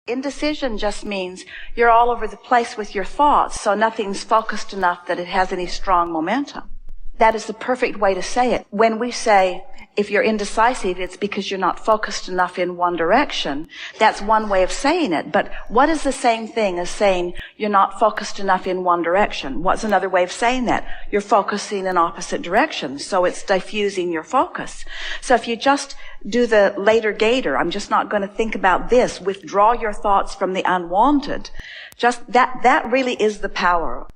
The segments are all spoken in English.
Indecision just means you're all over the place with your thoughts, so nothing's focused enough that it has any strong momentum. That is the perfect way to say it. When we say, if you're indecisive, it's because you're not focused enough in one direction. That's one way of saying it. But what is the same thing as saying you're not focused enough in one direction? What's another way of saying that? You're focusing in opposite directions. So it's diffusing your focus. So if you just do the later gator, I'm just not going to think about this, withdraw your thoughts from the unwanted. Just that really is the power.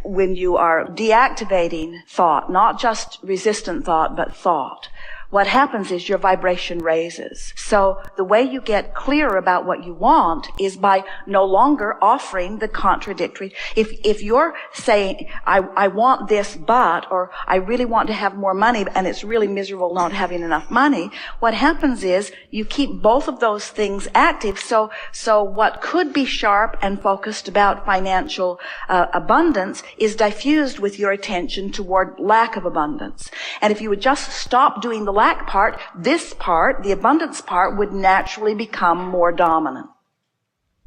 When you are deactivating thought, not just resistant thought, but thought, what happens is your vibration raises. So the way you get clear about what you want is by no longer offering the contradictory. If you're saying, I want this, but, or I really want to have more money, and it's really miserable not having enough money, what happens is you keep both of those things active. So what could be sharp and focused about financial abundance is diffused with your attention toward lack of abundance. And if you would just stop doing the lack part, this part, the abundance part, would naturally become more dominant.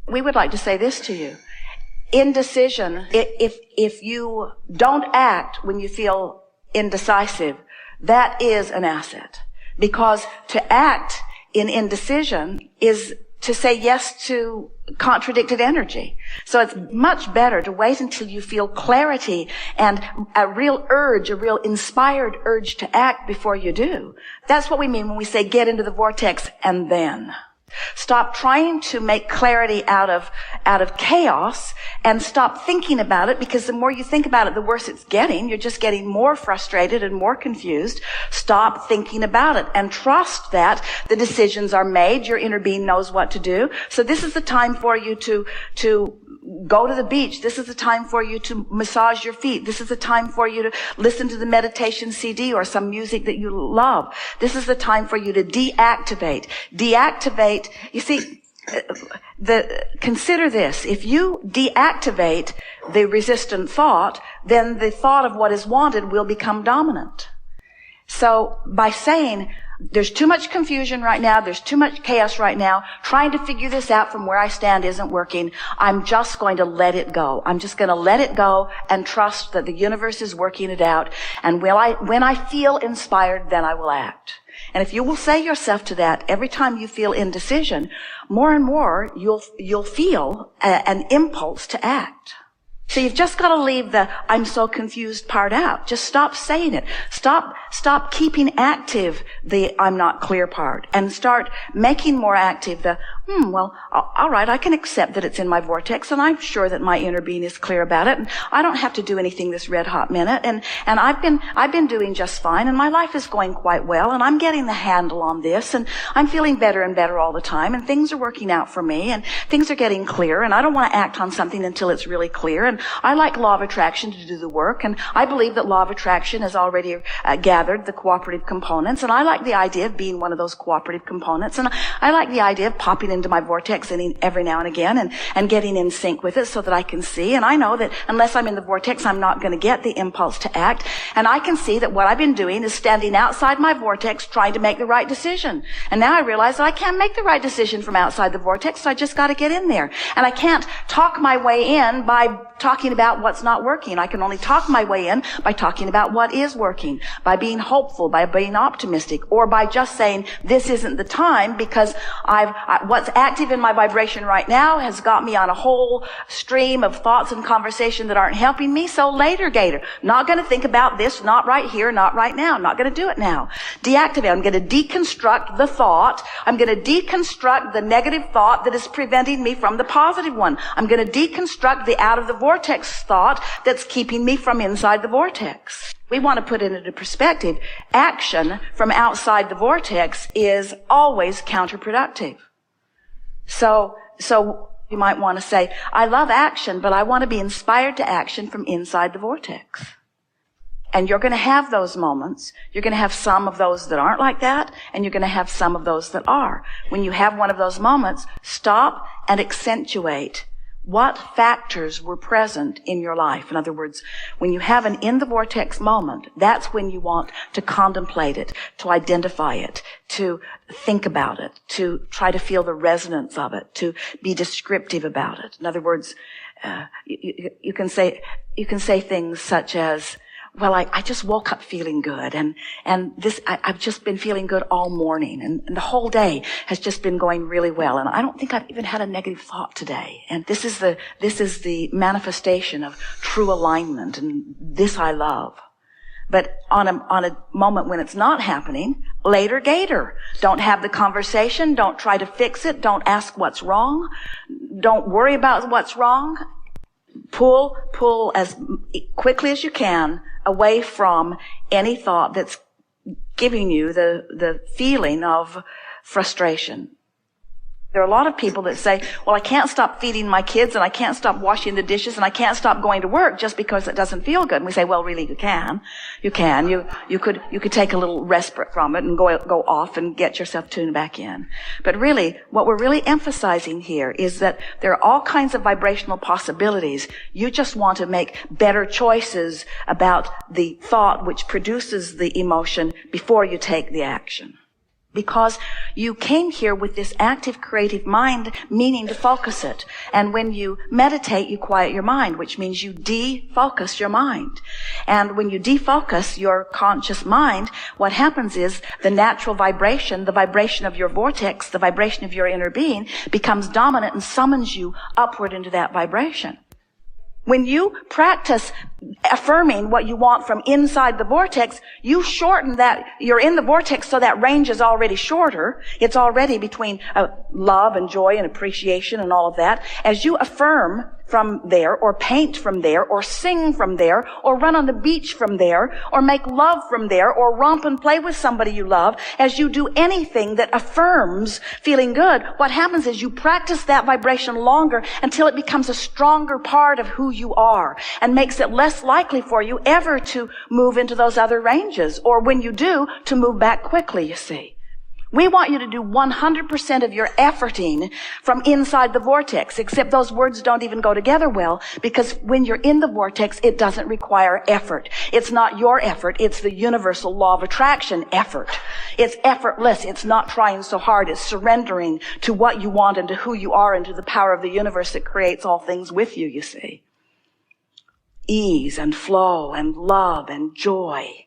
We would like to say this to you. Indecision, if you don't act when you feel indecisive, that is an asset. Because to act in indecision is to say yes to contradicted energy. So it's much better to wait until you feel clarity and a real urge, a real inspired urge to act before you do. That's what we mean when we say get into the vortex and then. Stop trying to make clarity out of chaos and stop thinking about it, because the more you think about it, the worse it's getting. You're just getting more frustrated and more confused. Stop thinking about it and trust that the decisions are made. Your inner being knows what to do. So this is the time for you to go to the beach. This is the time for you to massage your feet. This is the time for you to listen to the meditation CD or some music that you love. This is the time for you to deactivate. Deactivate. You see, consider this. If you deactivate the resistant thought, then the thought of what is wanted will become dominant. So by saying, there's too much confusion right now, there's too much chaos right now, trying to figure this out from where I stand isn't working, I'm just going to let it go. I'm just going to let it go and trust that the universe is working it out. And when I feel inspired, then I will act. And if you will say yourself to that every time you feel indecision, more and more you'll feel an impulse to act. So you've just got to leave the I'm so confused part out. Just stop saying it. Stop keeping active the I'm not clear part, and start making more active the well, all right, I can accept that it's in my vortex, and I'm sure that my inner being is clear about it, and I don't have to do anything this red hot minute, and I've been doing just fine, and my life is going quite well, and I'm getting the handle on this, and I'm feeling better and better all the time, and things are working out for me, and things are getting clear, and I don't want to act on something until it's really clear, and I like law of attraction to do the work, and I believe that law of attraction has already gathered the cooperative components, and I like the idea of being one of those cooperative components, and I like the idea of popping into my vortex every now and again and getting in sync with it so that I can see. And I know that unless I'm in the vortex, I'm not going to get the impulse to act. And I can see that what I've been doing is standing outside my vortex trying to make the right decision. And now I realize that I can't make the right decision from outside the vortex, so I just got to get in there. And I can't talk my way in by talking about what's not working. I can only talk my way in by talking about what is working, by being hopeful, by being optimistic, or by just saying this isn't the time because what's active in my vibration right now has got me on a whole stream of thoughts and conversation that aren't helping me. So later, Gator, not going to think about this, not right here, not right now, not going to do it now. Deactivate. I'm going to deconstruct the thought. I'm going to deconstruct the negative thought that is preventing me from the positive one. I'm going to deconstruct the out of the vortex thought that's keeping me from inside the vortex. We want to put it into perspective. Action from outside the vortex is always counterproductive. So you might want to say, I love action, but I want to be inspired to action from inside the vortex. And you're going to have those moments. You're going to have some of those that aren't like that, and you're going to have some of those that are. When you have one of those moments, stop and accentuate what factors were present in your life. In other words, when you have an in the vortex moment, that's when you want to contemplate it, to identify it, to think about it, to try to feel the resonance of it, to be descriptive about it. In other words, you can say things such as, well, I just woke up feeling good, and I've just been feeling good all morning, and the whole day has just been going really well, and I don't think I've even had a negative thought today. And this is the manifestation of true alignment, and this I love. But on a moment when it's not happening, later gator. Don't have the conversation, don't try to fix it, don't ask what's wrong, don't worry about what's wrong. Pull as quickly as you can away from any thought that's giving you the feeling of frustration. There are a lot of people that say, well, I can't stop feeding my kids, and I can't stop washing the dishes, and I can't stop going to work just because it doesn't feel good. And we say, well, really, you can. You can. You could take a little respite from it and go off and get yourself tuned back in. But really, what we're really emphasizing here is that there are all kinds of vibrational possibilities. You just want to make better choices about the thought which produces the emotion before you take the action. Because you came here with this active creative mind, meaning to focus it. And when you meditate, you quiet your mind, which means you defocus your mind. And when you defocus your conscious mind, what happens is the natural vibration, the vibration of your vortex, the vibration of your inner being, becomes dominant and summons you upward into that vibration. When you practice affirming what you want from inside the vortex, you shorten that, you're in the vortex, so that range is already shorter. It's already between love and joy and appreciation and all of that. As you affirm from there, or paint from there, or sing from there, or run on the beach from there, or make love from there, or romp and play with somebody you love, as you do anything that affirms feeling good, what happens is you practice that vibration longer until it becomes a stronger part of who you are, and makes it less likely for you ever to move into those other ranges, or when you do, to move back quickly, you see. We want you to do 100% of your efforting from inside the vortex, except those words don't even go together well, because when you're in the vortex, it doesn't require effort. It's not your effort. It's the universal law of attraction effort. It's effortless. It's not trying so hard. It's surrendering to what you want and to who you are and to the power of the universe that creates all things with you, you see. Ease and flow and love and joy.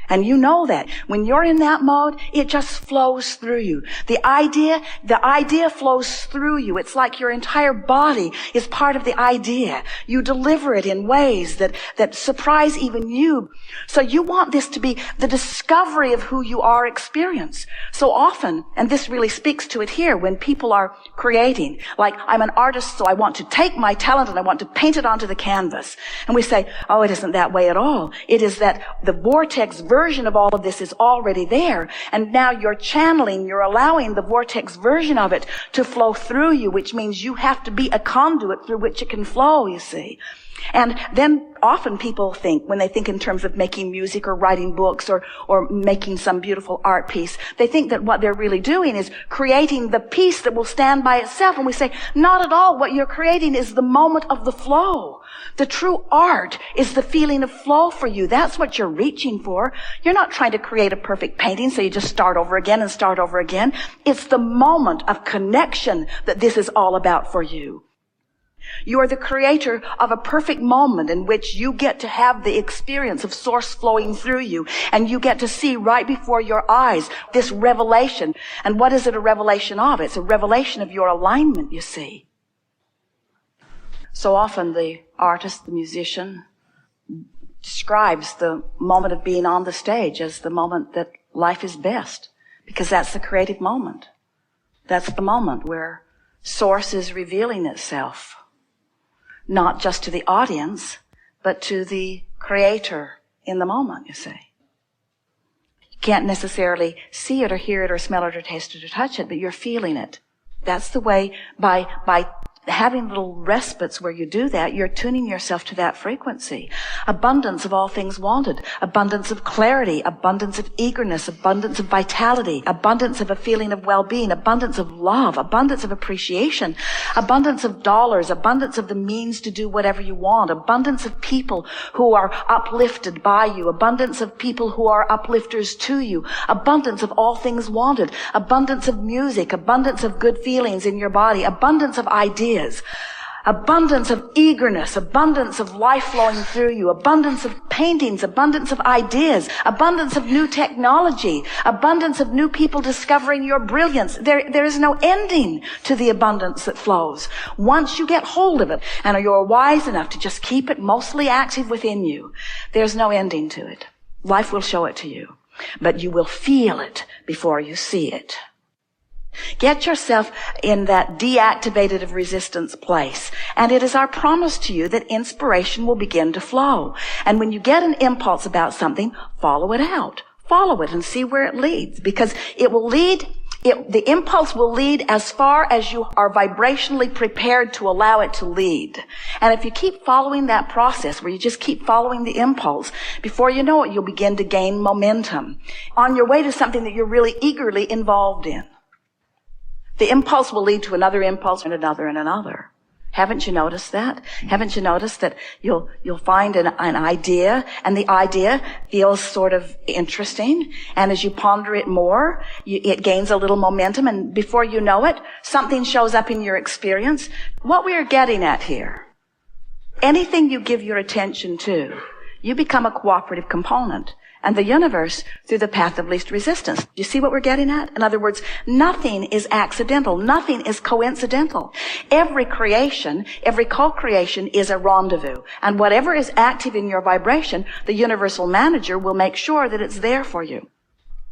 And you know that. When you're in that mode, it just flows through you. The idea flows through you. It's like your entire body is part of the idea. You deliver it in ways that surprise even you. So you want this to be the discovery of who you are experience. So often, and this really speaks to it here, when people are creating, like, I'm an artist, so I want to take my talent and I want to paint it onto the canvas. And we say, oh, it isn't that way at all. It is that the vortex version of all of this is already there, and now you're channeling, you're allowing the vortex version of it to flow through you, which means you have to be a conduit through which it can flow, you see. And then often people think, when they think in terms of making music or writing books or making some beautiful art piece, they think that what they're really doing is creating the piece that will stand by itself. And we say, not at all. What you're creating is the moment of the flow. The true art is the feeling of flow for you. That's what you're reaching for. You're not trying to create a perfect painting so you just start over again and start over again. It's the moment of connection that this is all about for you. You are the creator of a perfect moment in which you get to have the experience of source flowing through you, and you get to see right before your eyes this revelation. And what is it a revelation of? It's a revelation of your alignment, you see. So often the artist, the musician, describes the moment of being on the stage as the moment that life is best, because that's the creative moment. That's the moment where source is revealing itself, not just to the audience, but to the creator in the moment, you see. You can't necessarily see it or hear it or smell it or taste it or touch it, but you're feeling it. That's the way, by having little respites where you do that, you're tuning yourself to that frequency. Abundance of all things wanted. Abundance of clarity. Abundance of eagerness. Abundance of vitality. Abundance of a feeling of well-being. Abundance of love. Abundance of appreciation. Abundance of dollars. Abundance of the means to do whatever you want. Abundance of people who are uplifted by you. Abundance of people who are uplifters to you. Abundance of all things wanted. Abundance of music. Abundance of good feelings in your body. Abundance of ideas. Abundance of eagerness, abundance of life flowing through you, abundance of paintings, abundance of ideas, abundance of new technology, abundance of new people discovering your brilliance. There is no ending to the abundance that flows. Once you get hold of it and you're wise enough to just keep it mostly active within you, there's no ending to it. Life will show it to you, but you will feel it before you see it. Get yourself in that deactivated of resistance place. And it is our promise to you that inspiration will begin to flow. And when you get an impulse about something, follow it out. Follow it and see where it leads. Because it will lead, the impulse will lead as far as you are vibrationally prepared to allow it to lead. And if you keep following that process where you just keep following the impulse, before you know it, you'll begin to gain momentum on your way to something that you're really eagerly involved in. The impulse will lead to another impulse and another and another. Haven't you noticed that? Haven't you noticed that you'll find an idea, and the idea feels sort of interesting, and as you ponder it more, it gains a little momentum, and before you know it, something shows up in your experience. What we are getting at here, anything you give your attention to, you become a cooperative component. And the universe through the path of least resistance. Do you see what we're getting at? In other words, nothing is accidental. Nothing is coincidental. Every creation, every co-creation is a rendezvous. And whatever is active in your vibration, the universal manager will make sure that it's there for you.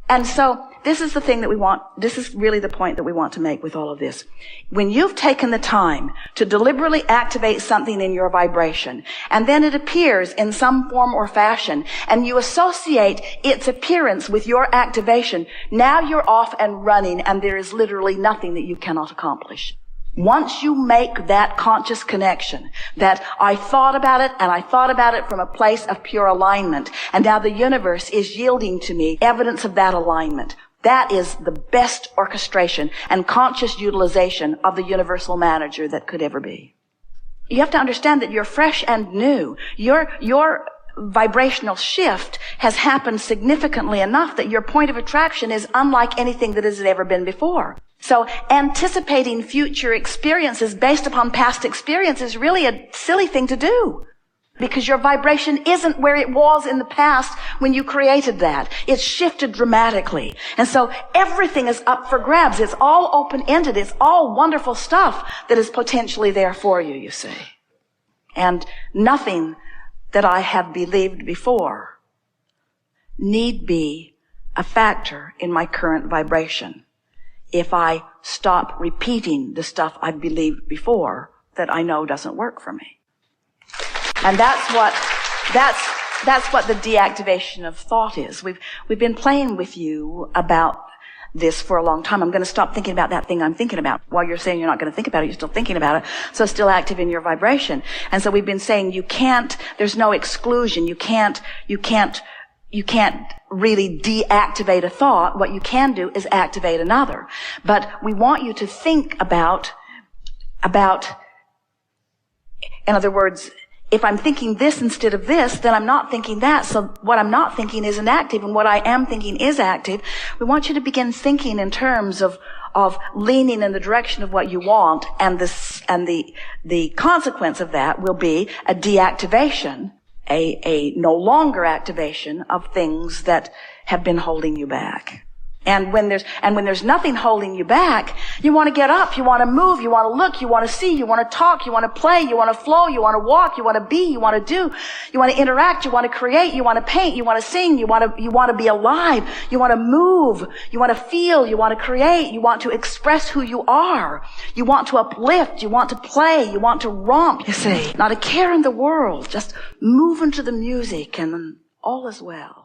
And so this is the thing that we want, this is really the point that we want to make with all of this. When you've taken the time to deliberately activate something in your vibration, and then it appears in some form or fashion, and you associate its appearance with your activation, now you're off and running, and there is literally nothing that you cannot accomplish. Once you make that conscious connection, that I thought about it, and I thought about it from a place of pure alignment, and now the universe is yielding to me evidence of that alignment. That is the best orchestration and conscious utilization of the universal manager that could ever be. You have to understand that you're fresh and new. Your vibrational shift has happened significantly enough that your point of attraction is unlike anything that has ever been before. So anticipating future experiences based upon past experience is really a silly thing to do, because your vibration isn't where it was in the past when you created that. It's shifted dramatically. And so everything is up for grabs. It's all open-ended. It's all wonderful stuff that is potentially there for you, you see. And nothing that I have believed before need be a factor in my current vibration if I stop repeating the stuff I've believed before that I know doesn't work for me. And that's what the deactivation of thought is. We've been playing with you about this for a long time. I'm going to stop thinking about that thing I'm thinking about. While you're saying you're not going to think about it, you're still thinking about it. So it's still active in your vibration. And so we've been saying there's no exclusion. You can't really deactivate a thought. What you can do is activate another. But we want you to think about, in other words, if I'm thinking this instead of this, then I'm not thinking that. So what I'm not thinking isn't active, and what I am thinking is active. We want you to begin thinking in terms of leaning in the direction of what you want, and the consequence of that will be a deactivation, a no longer activation of things that have been holding you back. And when there's nothing holding you back, you want to get up, you want to move, you want to look, you want to see, you want to talk, you want to play, you want to flow, you want to walk, you want to be, you want to do, you want to interact, you want to create, you want to paint, you want to sing, you want to be alive, you want to move, you want to feel, you want to create, you want to express who you are, you want to uplift, you want to play, you want to romp, you see. Not a care in the world, just move into the music and all is well.